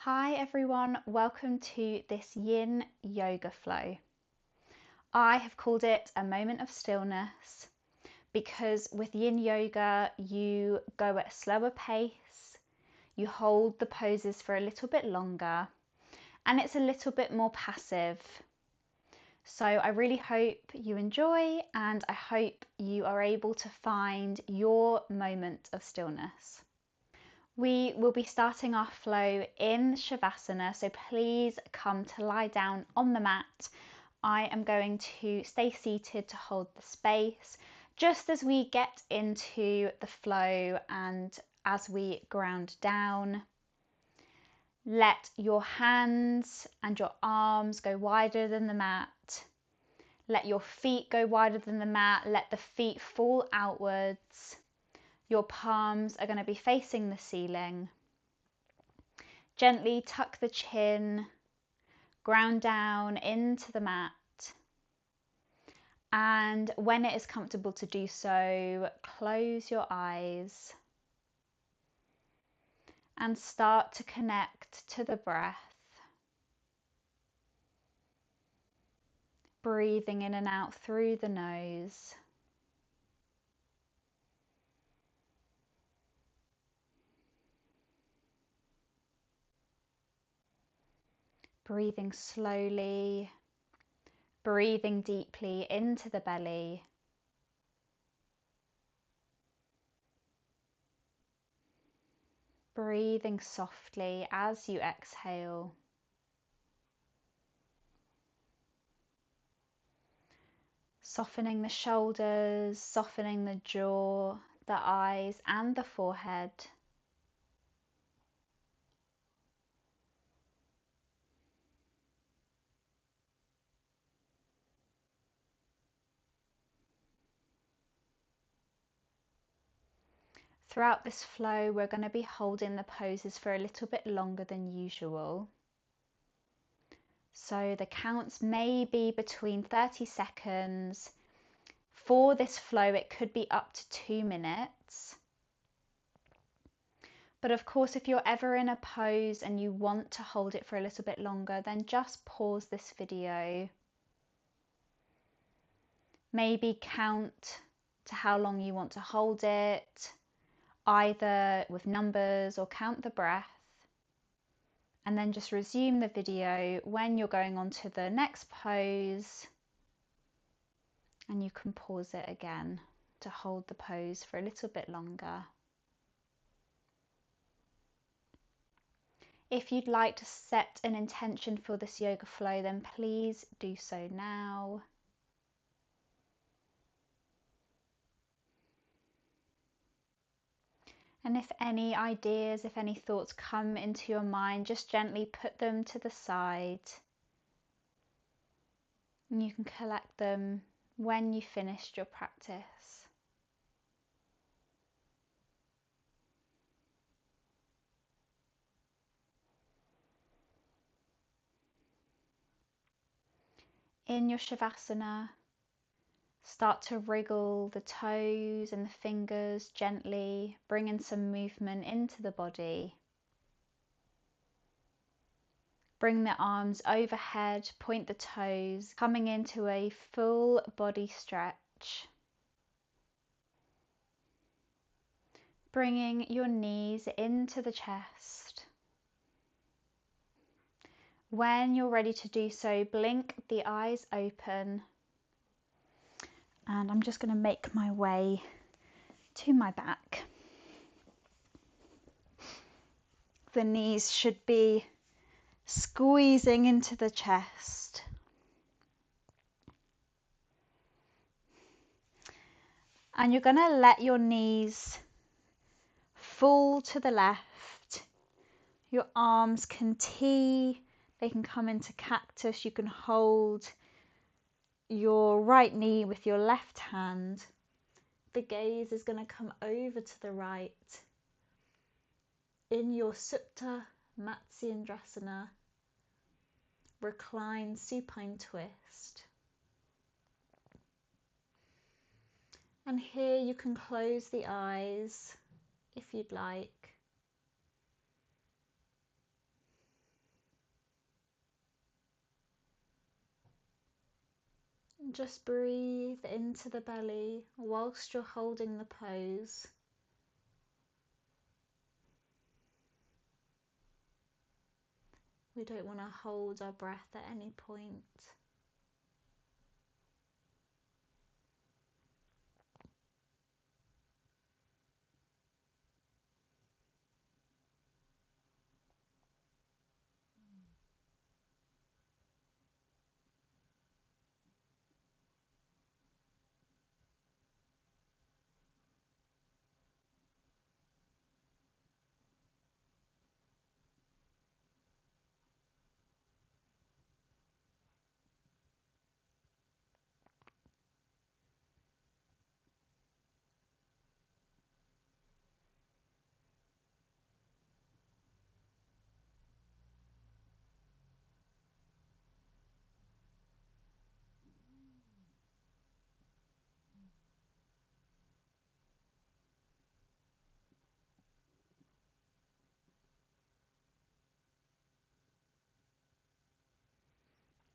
Hi everyone, welcome to this Yin Yoga Flow. I have called it A Moment of Stillness because with Yin Yoga you go at a slower pace, you hold the poses for a little bit longer, and it's a little bit more passive. So I really hope you enjoy, and I hope you are able to find your moment of stillness. We will be starting our flow in Shavasana, so please come to lie down on the mat. I am going to stay seated to hold the space just as we get into the flow and as we ground down. Let your hands and your arms go wider than the mat. Let your feet go wider than the mat. Let the feet fall outwards. Your palms are going to be facing the ceiling. Gently tuck the chin, ground down into the mat. And when it is comfortable to do so, close your eyes and start to connect to the breath. Breathing in and out through the nose. Breathing slowly, breathing deeply into the belly. Breathing softly as you exhale. Softening the shoulders, softening the jaw, the eyes and the forehead. Throughout this flow, we're going to be holding the poses for a little bit longer than usual. So the counts may be between 30 seconds. For this flow, it could be up to 2 minutes. But of course, if you're ever in a pose and you want to hold it for a little bit longer, then just pause this video. Maybe count to how long you want to hold it, either with numbers or count the breath, and then just resume the video when you're going on to the next pose, and you can pause it again to hold the pose for a little bit longer. If you'd like to set an intention for this yoga flow, then please do so now. And if any ideas, if any thoughts come into your mind, just gently put them to the side. And you can collect them when you finished your practice. In your Shavasana, start to wriggle the toes and the fingers gently, bringing some movement into the body. Bring the arms overhead, point the toes, coming into a full body stretch. Bringing your knees into the chest. When you're ready to do so, blink the eyes open. And I'm just going to make my way to my back. The knees should be squeezing into the chest. And you're going to let your knees fall to the left. Your arms can tee, they can come into cactus. You can hold your right knee with your left hand. The gaze is going to come over to the right. In your Supta Matsyendrasana, recline supine twist. And here you can close the eyes if you'd like. Just breathe into the belly whilst you're holding the pose. We don't want to hold our breath at any point.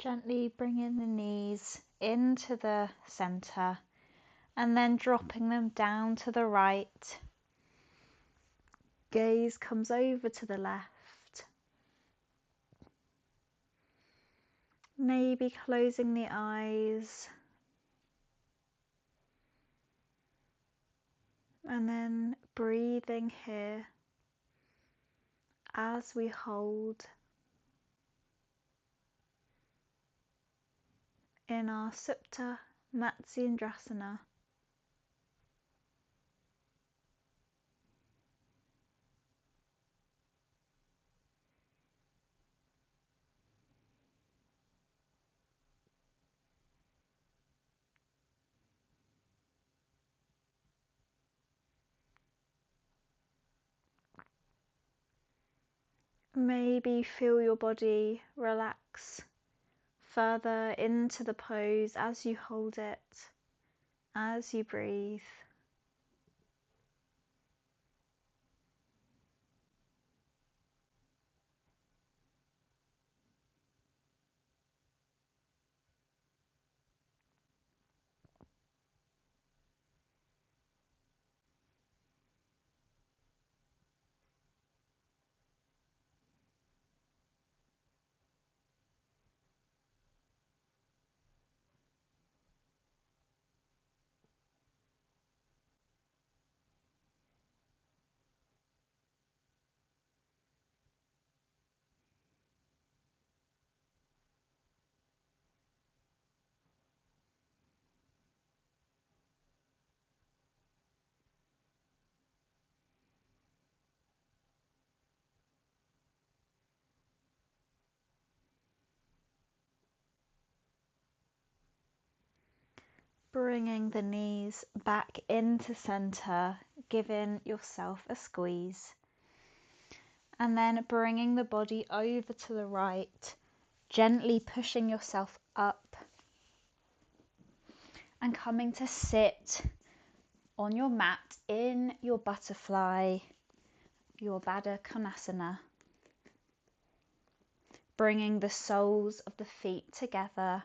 Gently bringing the knees into the center and then dropping them down to the right. Gaze comes over to the left. Maybe closing the eyes. And then breathing here as we hold in our Supta Matsyendrasana. Maybe feel your body relax further into the pose as you hold it, as you breathe. Bringing the knees back into center, giving yourself a squeeze. And then bringing the body over to the right, gently pushing yourself up and coming to sit on your mat in your butterfly, your Baddha Konasana. Bringing the soles of the feet together.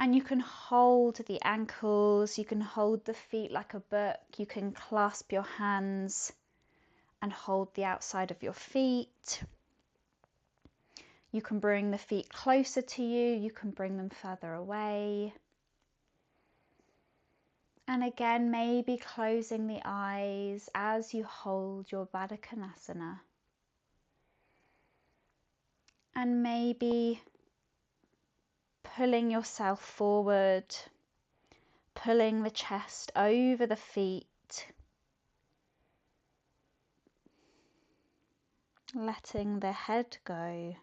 And you can hold the ankles, you can hold the feet like a book, you can clasp your hands and hold the outside of your feet. You can bring the feet closer to you, you can bring them further away. And again, maybe closing the eyes as you hold your Baddha Konasana. And maybe pulling yourself forward, pulling the chest over the feet, letting the head go.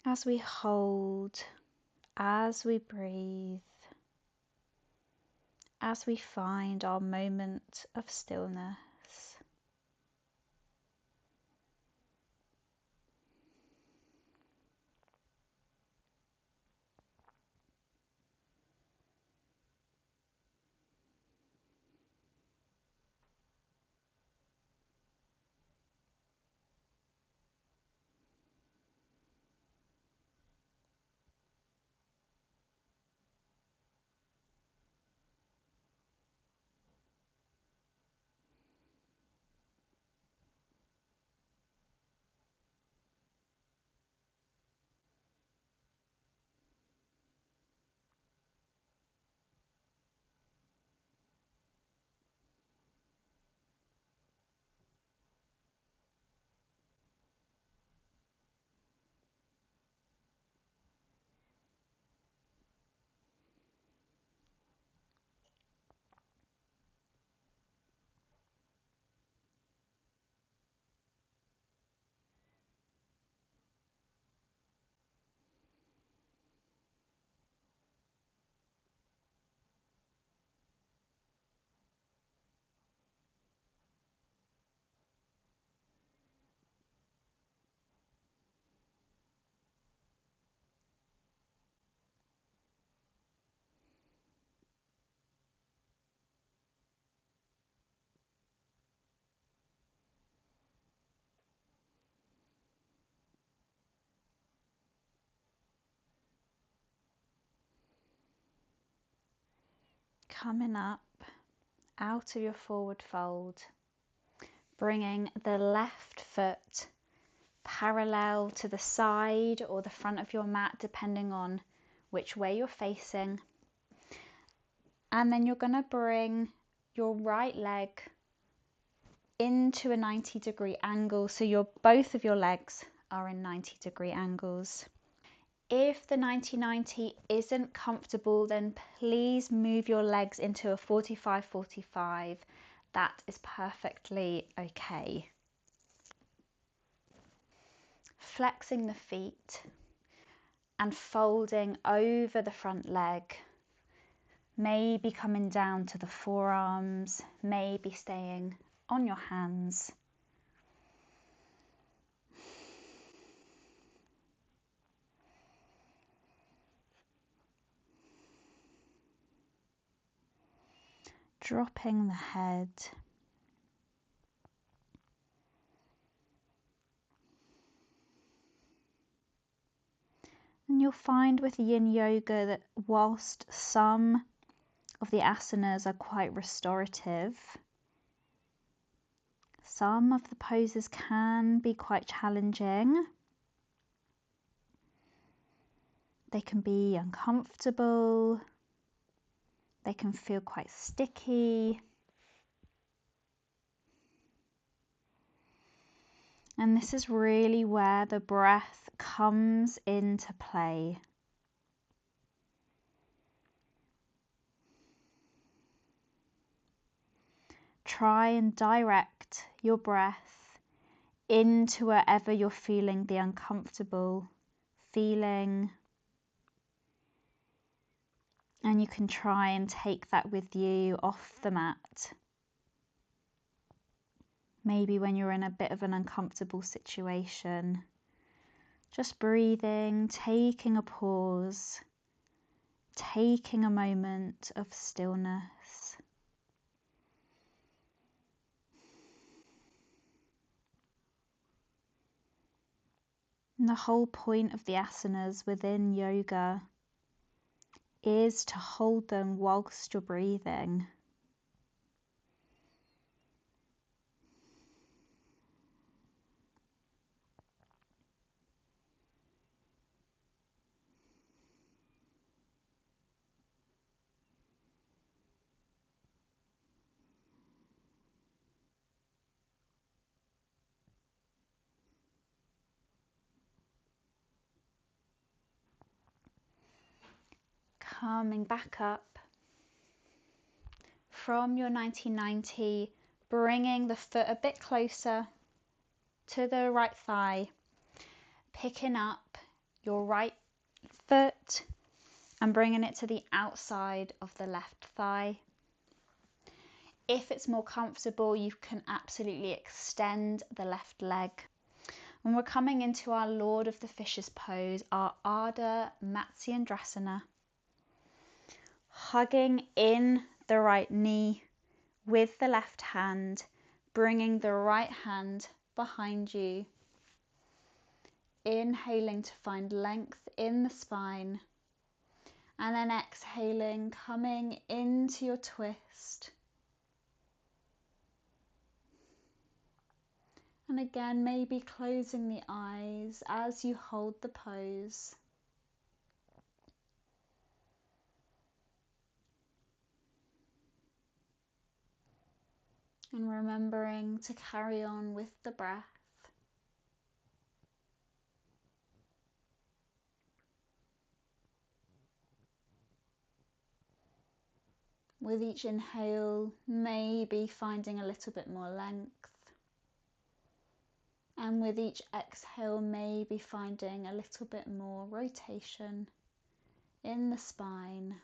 As we hold, as we breathe, as we find our moment of stillness. Coming up out of your forward fold, bringing the left foot parallel to the side or the front of your mat, depending on which way you're facing. And then you're going to bring your right leg into a 90-degree angle, so both of your legs are in 90-degree angles. If the 90-90 isn't comfortable, then please move your legs into a 45-45. That is perfectly okay. Flexing the feet and folding over the front leg, maybe coming down to the forearms, maybe staying on your hands. Dropping the head. And you'll find with Yin Yoga that whilst some of the asanas are quite restorative, some of the poses can be quite challenging. They can be uncomfortable. They can feel quite sticky. And this is really where the breath comes into play. Try and direct your breath into wherever you're feeling the uncomfortable feeling. And you can try and take that with you off the mat. Maybe when you're in a bit of an uncomfortable situation. Just breathing, taking a pause, taking a moment of stillness. And the whole point of the asanas within yoga is to hold them whilst you're breathing. Coming back up from your 90-90, bringing the foot a bit closer to the right thigh, picking up your right foot and bringing it to the outside of the left thigh. If it's more comfortable, you can absolutely extend the left leg. And we're coming into our Lord of the Fishes pose, our Ardha Matsyendrasana. Hugging in the right knee with the left hand, bringing the right hand behind you. Inhaling to find length in the spine. And then exhaling, coming into your twist. And again, maybe closing the eyes as you hold the pose. And remembering to carry on with the breath. With each inhale, maybe finding a little bit more length. And with each exhale, maybe finding a little bit more rotation in the spine.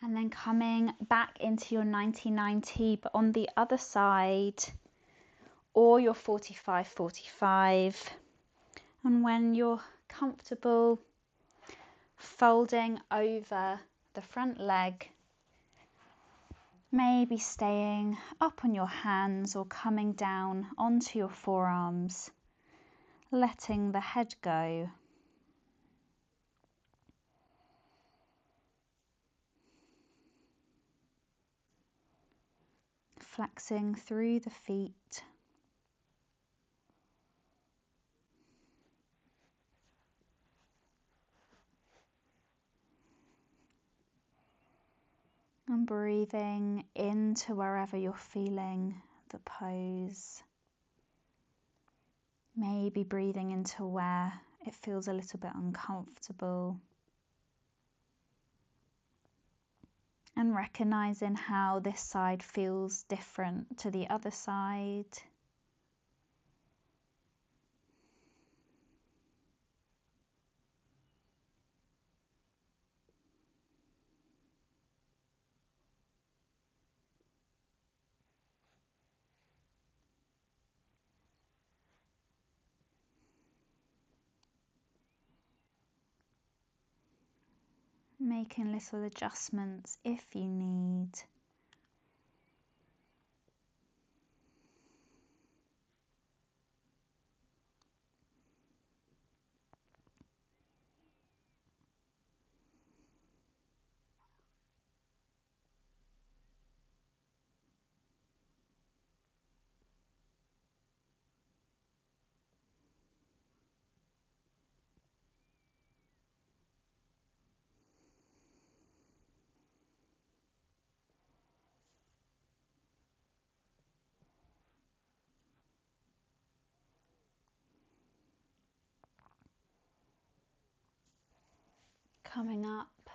And then coming back into your 90-90, but on the other side, or your 45-45. And when you're comfortable, folding over the front leg, maybe staying up on your hands or coming down onto your forearms, letting the head go. Flexing through the feet. And breathing into wherever you're feeling the pose. Maybe breathing into where it feels a little bit uncomfortable. And recognizing how this side feels different to the other side. Making little adjustments if you need. Coming up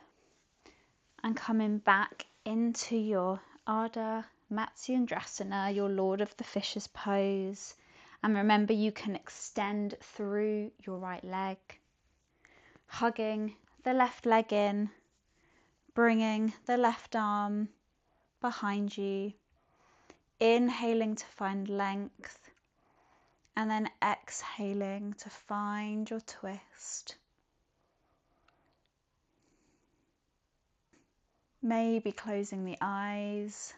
and coming back into your Ardha Matsyendrasana, your Lord of the Fishes pose. And remember, you can extend through your right leg, hugging the left leg in, bringing the left arm behind you, inhaling to find length, and then exhaling to find your twist. Maybe closing the eyes.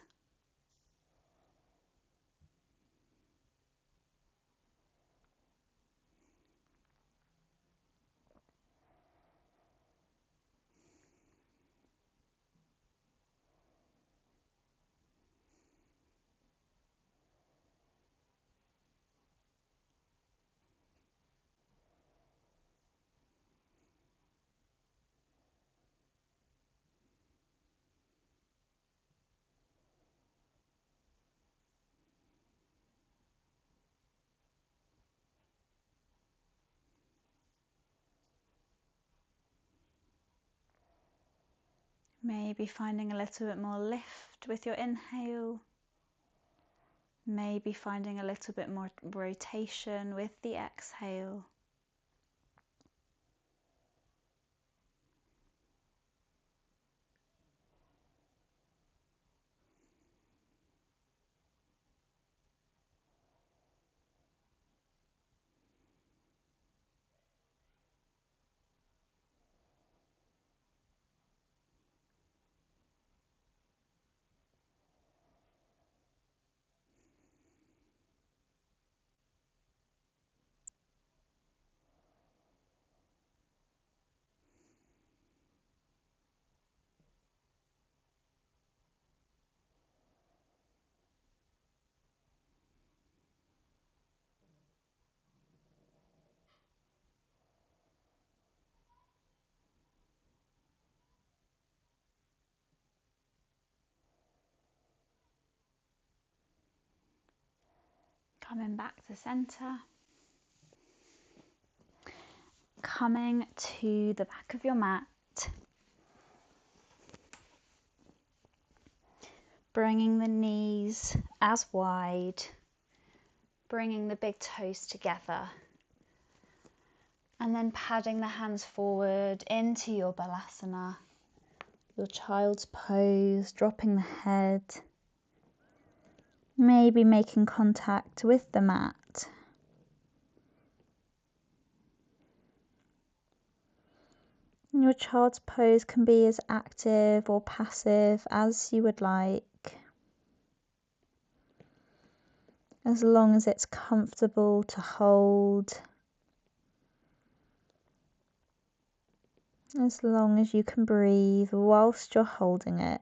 Maybe finding a little bit more lift with your inhale. Maybe finding a little bit more rotation with the exhale. Coming back to center. Coming to the back of your mat. Bringing the knees as wide. Bringing the big toes together. And then padding the hands forward into your Balasana. your child's pose, dropping the head, maybe making contact with the mat. And your child's pose can be as active or passive as you would like, as long as it's comfortable to hold, as long as you can breathe whilst you're holding it.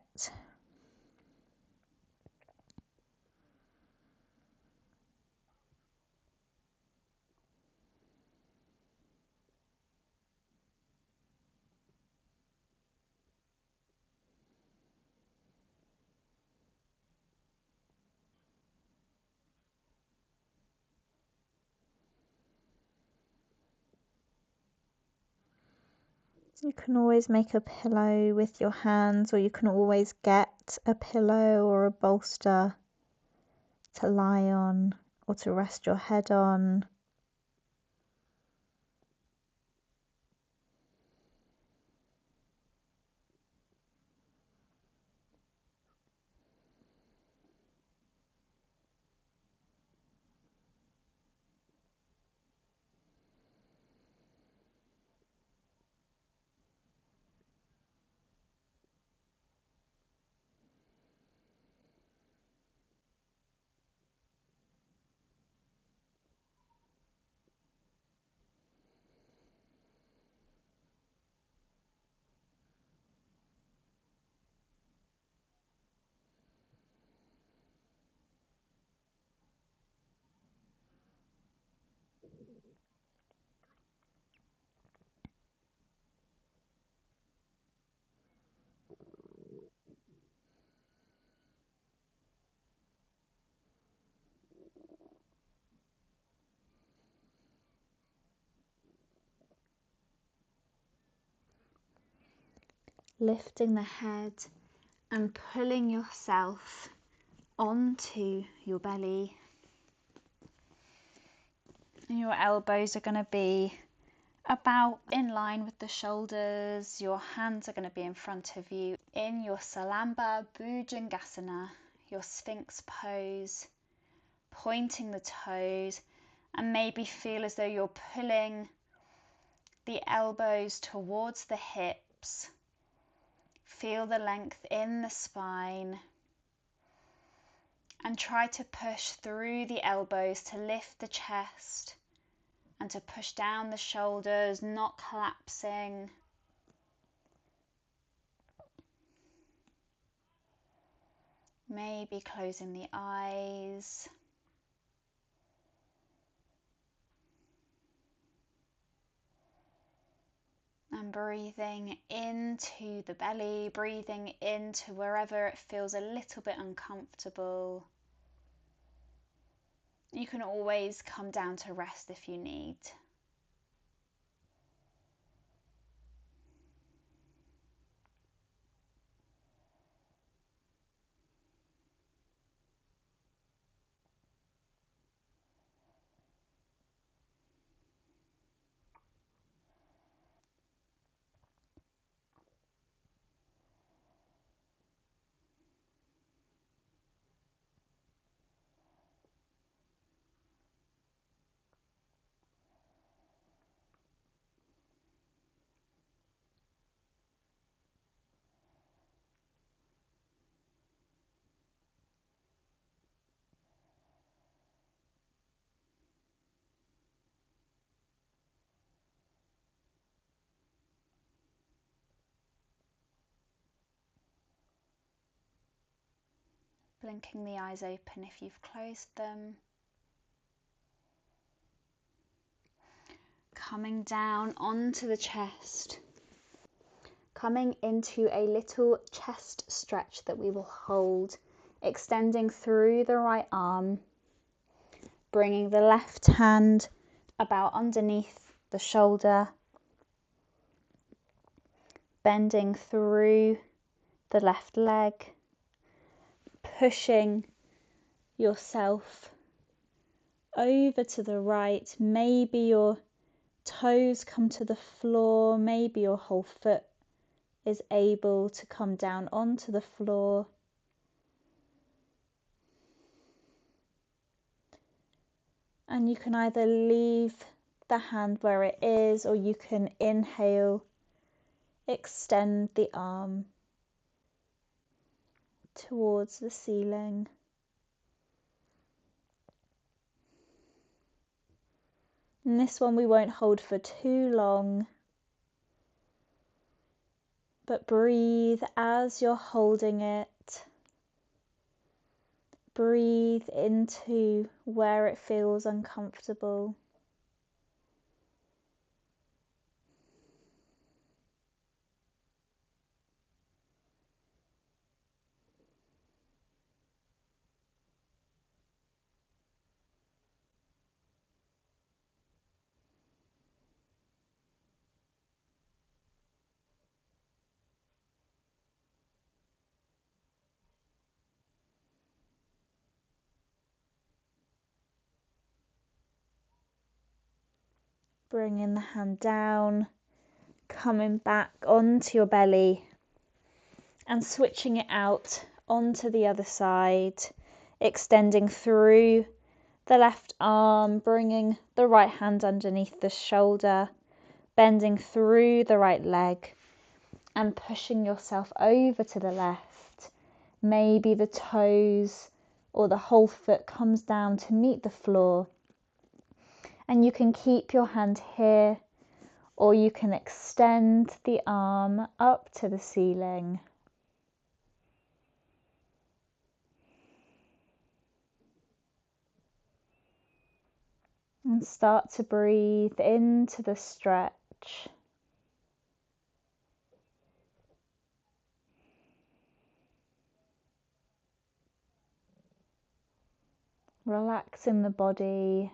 You can always make a pillow with your hands, or you can always get a pillow or a bolster to lie on or to rest your head on. Lifting the head and pulling yourself onto your belly. And your elbows are going to be about in line with the shoulders. Your hands are going to be in front of you in your Salamba Bhujangasana, your Sphinx pose, pointing the toes, and maybe feel as though you're pulling the elbows towards the hips. Feel the length in the spine and try to push through the elbows to lift the chest and to push down the shoulders, not collapsing. Maybe closing the eyes. And breathing into the belly, breathing into wherever it feels a little bit uncomfortable. You can always come down to rest if you need. Blinking the eyes open if you've closed them. Coming down onto the chest. Coming into a little chest stretch that we will hold, extending through the right arm, bringing the left hand about underneath the shoulder, bending through the left leg, pushing yourself over to the right. Maybe your toes come to the floor, maybe your whole foot is able to come down onto the floor. And you can either leave the hand where it is, or you can inhale, extend the arm towards the ceiling. And this one we won't hold for too long, but breathe as you're holding it. Breathe into where it feels uncomfortable. Bringing the hand down, coming back onto your belly and switching it out onto the other side, extending through the left arm, bringing the right hand underneath the shoulder, bending through the right leg and pushing yourself over to the left. Maybe the toes or the whole foot comes down to meet the floor. And you can keep your hand here, or you can extend the arm up to the ceiling. And start to breathe into the stretch. Relaxing the body.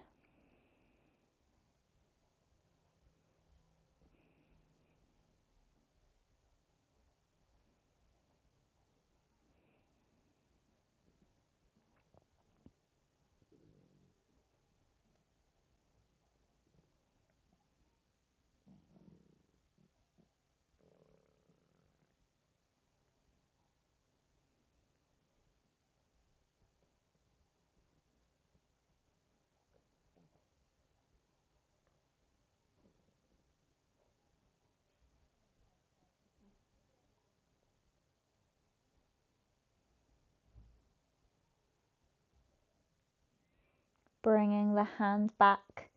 Bringing the hand back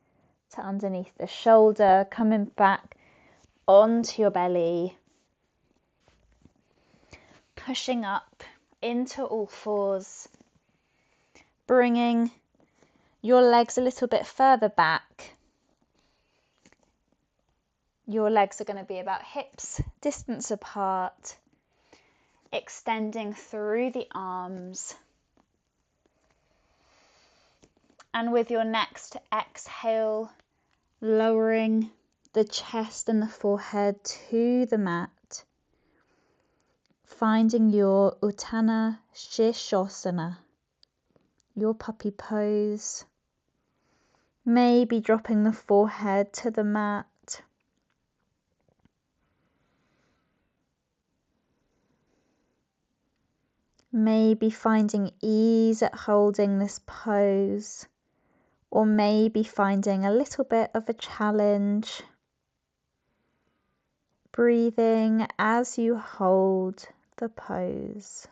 to underneath the shoulder, coming back onto your belly. Pushing up into all fours. Bringing your legs a little bit further back. Your legs are going to be about hips distance apart. Extending through the arms. And with your next exhale, lowering the chest and the forehead to the mat, finding your Utthana Shirshasana, your puppy pose, maybe dropping the forehead to the mat. Maybe finding ease at holding this pose, or maybe finding a little bit of a challenge. Breathing as you hold the pose.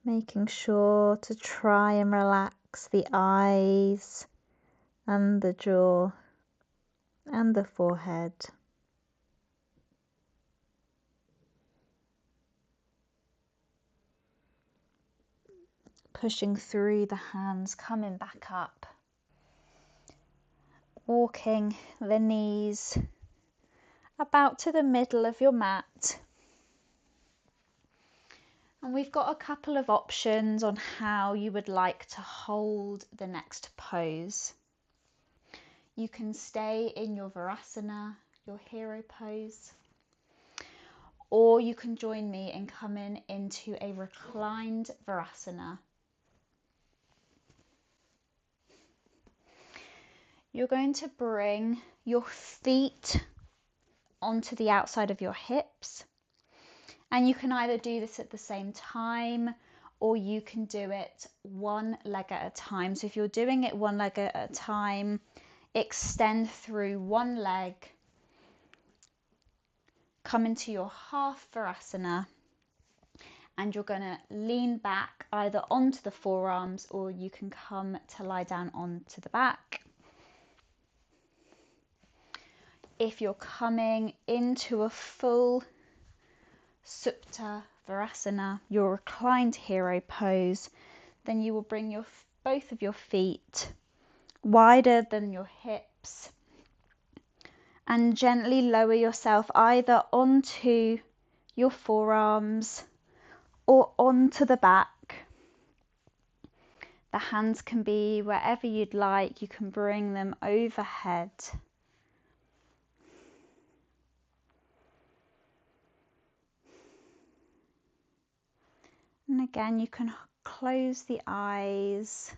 Making sure to try and relax the eyes and the jaw and the forehead. pushing through the hands, coming back up, walking the knees about to the middle of your mat. And we've got a couple of options on how you would like to hold the next pose. You can stay in your Virasana, your hero pose, or you can join me in coming into a reclined Virasana. You're going to bring your feet onto the outside of your hips. And you can either do this at the same time, or you can do it one leg at a time. So if you're doing it one leg at a time, extend through one leg, come into your half Virasana, and you're going to lean back either onto the forearms, or you can come to lie down onto the back. If you're coming into a full Supta Virasana, your reclined hero pose, then you will bring both of your feet wider than your hips and gently lower yourself either onto your forearms or onto the back. The hands can be wherever you'd like. You can bring them overhead. And again, you can close the eyes.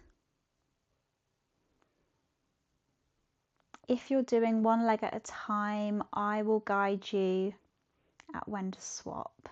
If you're doing one leg at a time, I will guide you at when to swap.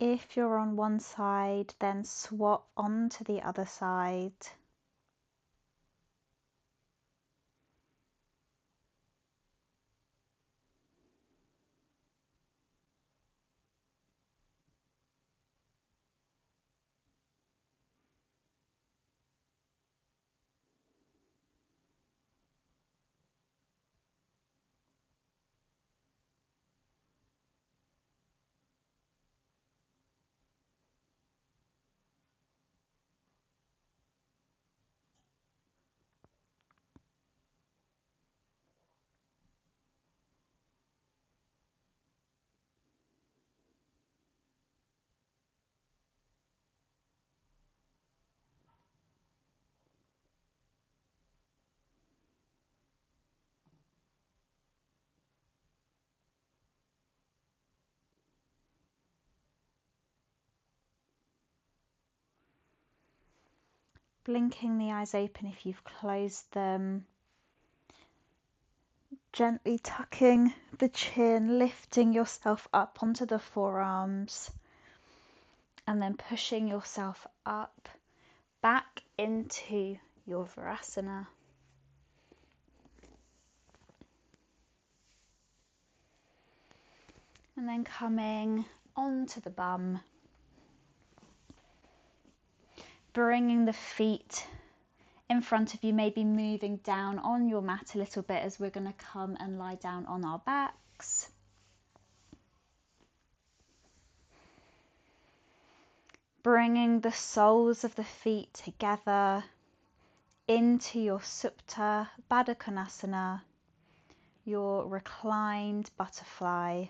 If you're on one side, then swap onto the other side. Blinking the eyes open if you've closed them. Gently tucking the chin, lifting yourself up onto the forearms, and then pushing yourself up, back into your Virasana. And then coming onto the bum, bringing the feet in front of you, maybe moving down on your mat a little bit as we're going to come and lie down on our backs. Bringing the soles of the feet together into your Supta Baddha Konasana, your reclined butterfly.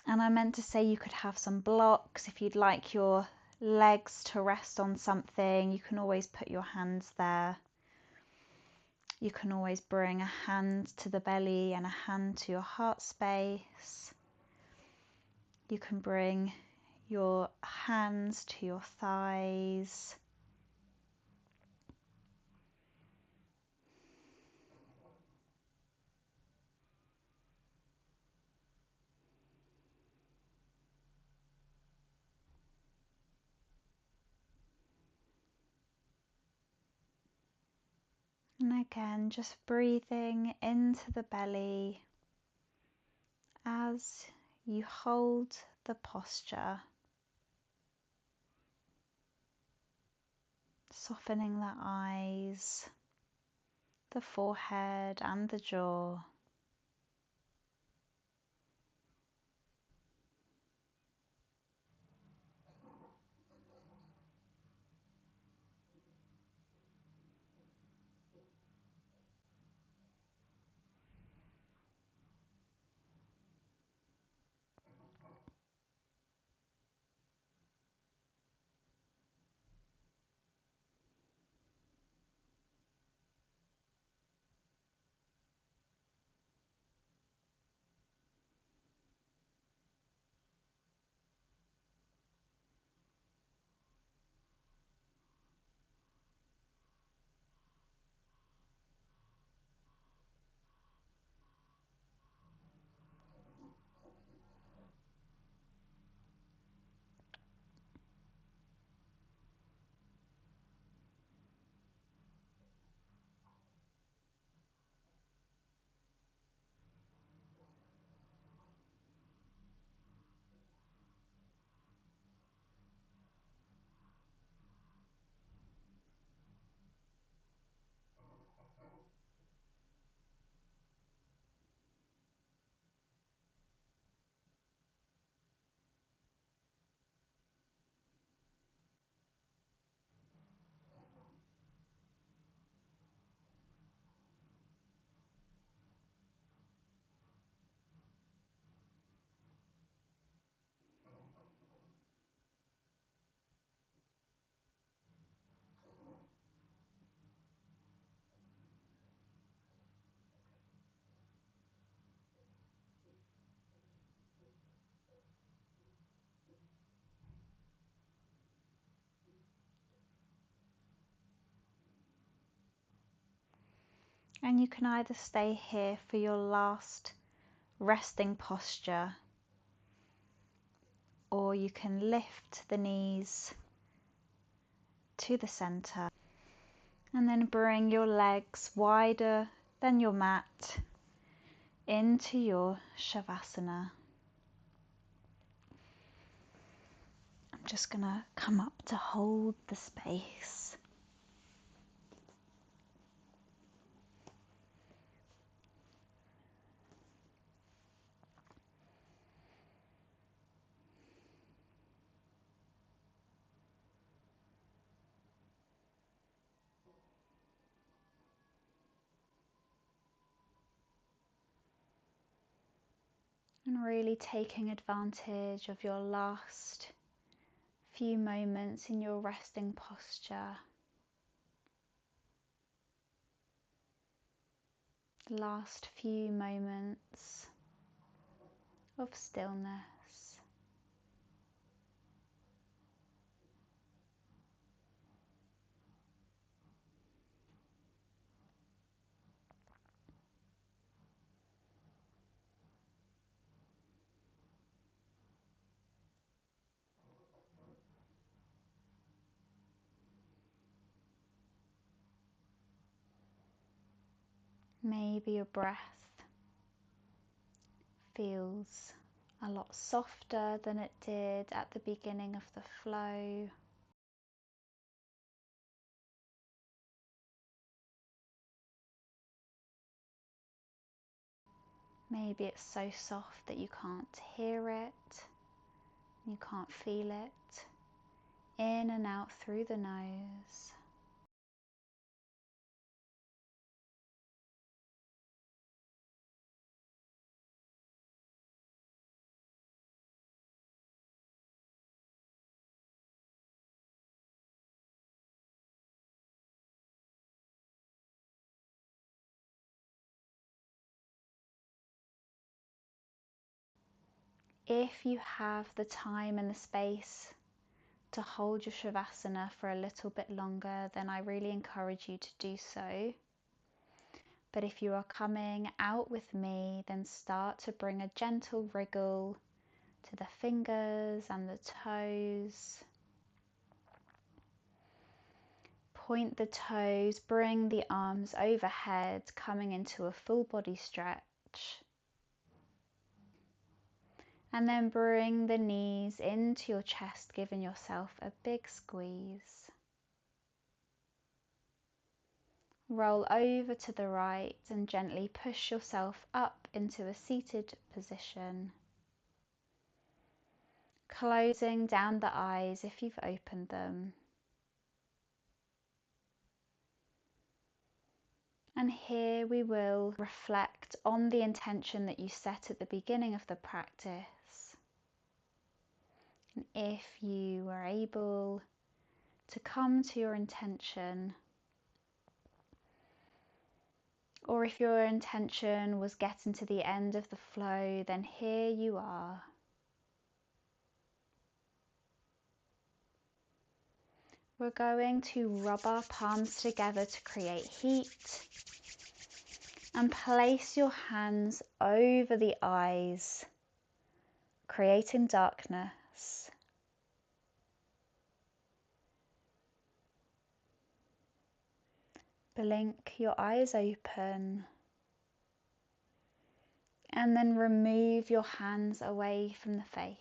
And I meant to say you could have some blocks if you'd like your legs to rest on something, you can always put your hands there. You can always bring a hand to the belly and a hand to your heart space. You can bring your hands to your thighs. And again, just breathing into the belly as you hold the posture, softening the eyes, the forehead and the jaw. And you can either stay here for your last resting posture, or you can lift the knees to the center and then bring your legs wider than your mat into your Shavasana. I'm just going to come up to hold the space. And really taking advantage of your last few moments in your resting posture. Last few moments of stillness. Maybe your breath feels a lot softer than it did at the beginning of the flow. Maybe it's so soft that you can't hear it, you can't feel it. In and out through the nose. if you have the time and the space to hold your Shavasana for a little bit longer, then I really encourage you to do so. But if you are coming out with me, then start to bring a gentle wriggle to the fingers and the toes. Point the toes, bring the arms overhead, coming into a full body stretch. And then bring the knees into your chest, giving yourself a big squeeze. Roll over to the right and gently push yourself up into a seated position. Closing down the eyes if you've opened them. And here we will reflect on the intention that you set at the beginning of the practice. And if you were able to come to your intention, or if your intention was getting to the end of the flow, then here you are. We're going to rub our palms together to create heat and place your hands over the eyes, creating darkness. Blink your eyes open and then remove your hands away from the face.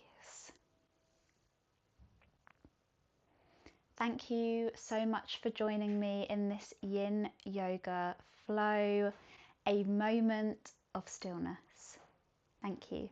Thank you so much for joining me in this Yin Yoga Flow, a moment of stillness. Thank you.